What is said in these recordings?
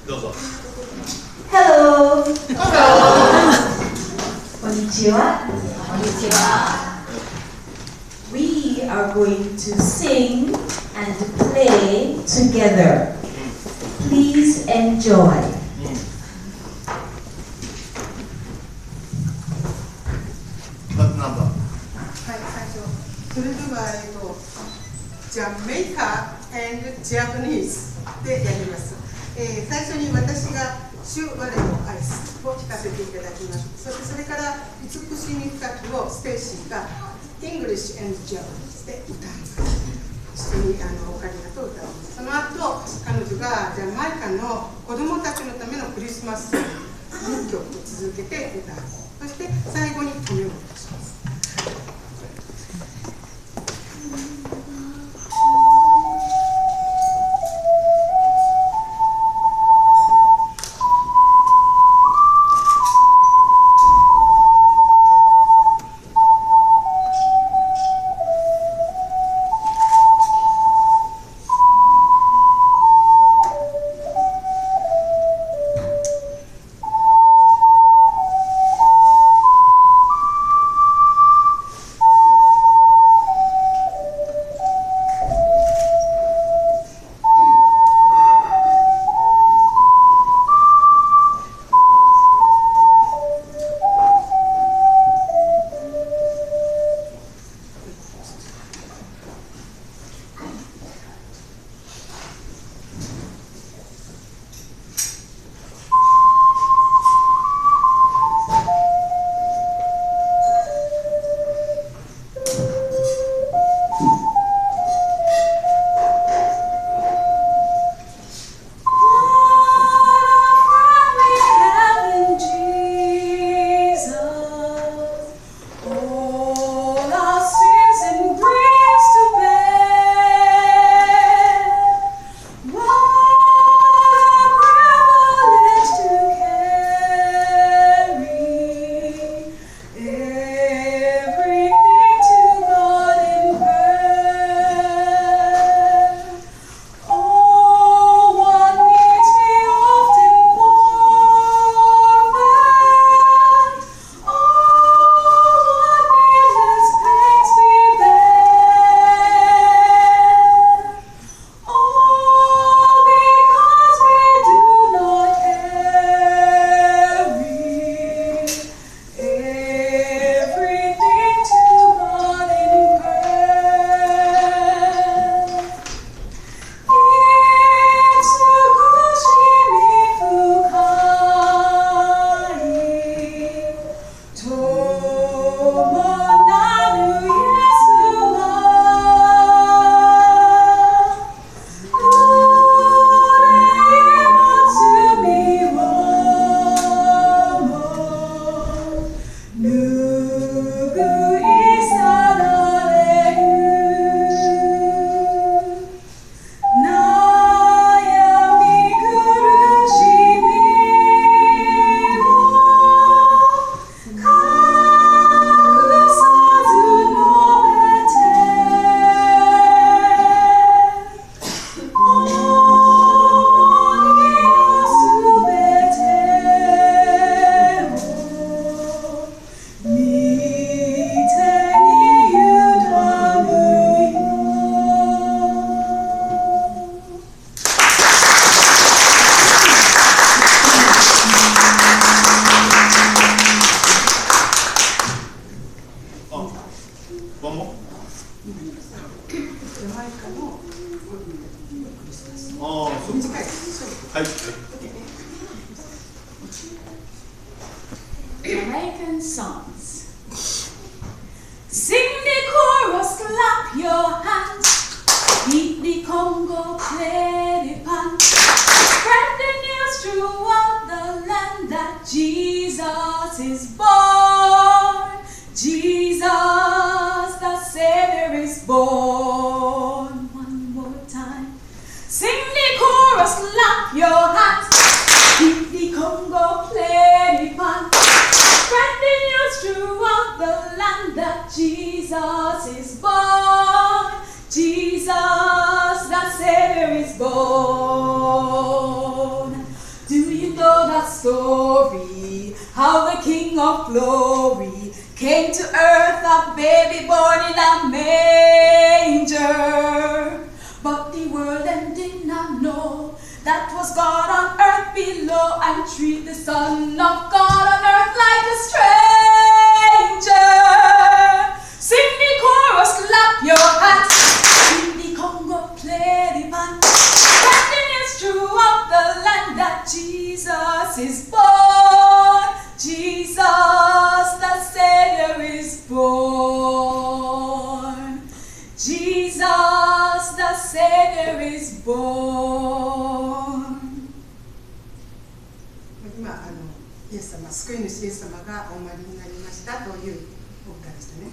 どうぞ。Hello! Konnichiwa. We are going to sing and play together. Please enjoy. What number? はい、最初。それでは、Jamaican and Japanese でやります。最初に私が主我の愛すを聞かせていただきます。そしてそれから美しみ深きをステイシーが English and Japanese で歌います。一緒にオカリナと歌います。その後、彼女がジャマイカの子供たちのためのクリスマスソング2曲続けて歌う。そして最後に止めをいたします。Jamaican songs. Sing the chorus, clap your hands. Beat the Congo, play the pan. Spread the news throughout the land that Jesus is born. Jesus, the Savior, is born. One more time. Sing the chorus, clap your hands. Beat the Congo, play the pan. Spread the news throughout the land that Jesus is born. Jesus, the Savior, is born. Do you know that story? How the King of Glory came to earth, a baby born in a manger. But the world them did not know that was God on earth below, and treat the Son of God on earth like a stranger. Sing the chorus, clap your hands. Sing the Congo, play the band. Standing is true of the land that Jesus is born. Jesus, the Savior, is born. Jesus, the Savior, is born. 今イエス様、救い主イエス様がお生まれになりましたというお歌でしたね。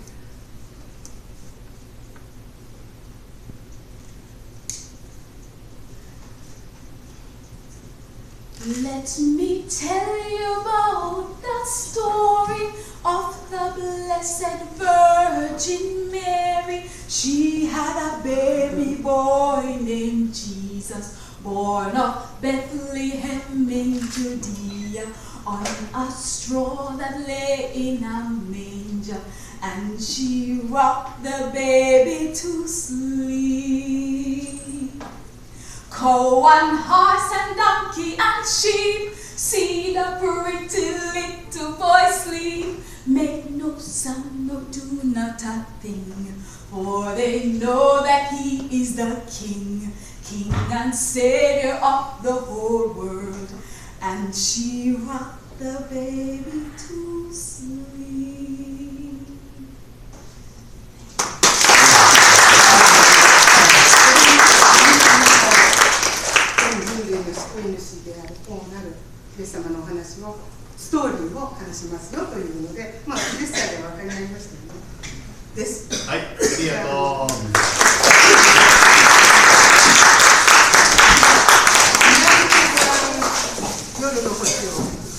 Let me tell you about the story of the Blessed Virgin Mary. She had a baby boy named Jesus, born of Bethlehem in Judea, on a straw that lay in a manger, and she rocked the baby to sleep. Cow and horse and donkey and sheep, see the pretty little boy sleep. Make no sound, no do not a thing, for they know that he is the King, King and Savior of the whole world. And she rocked the baby to sleep. 人類の救い主である王なるイエス様のお話を、ストーリーを話しますよというので、まあ、10歳でお分かりになりましたよね。です。はい、ありがとう。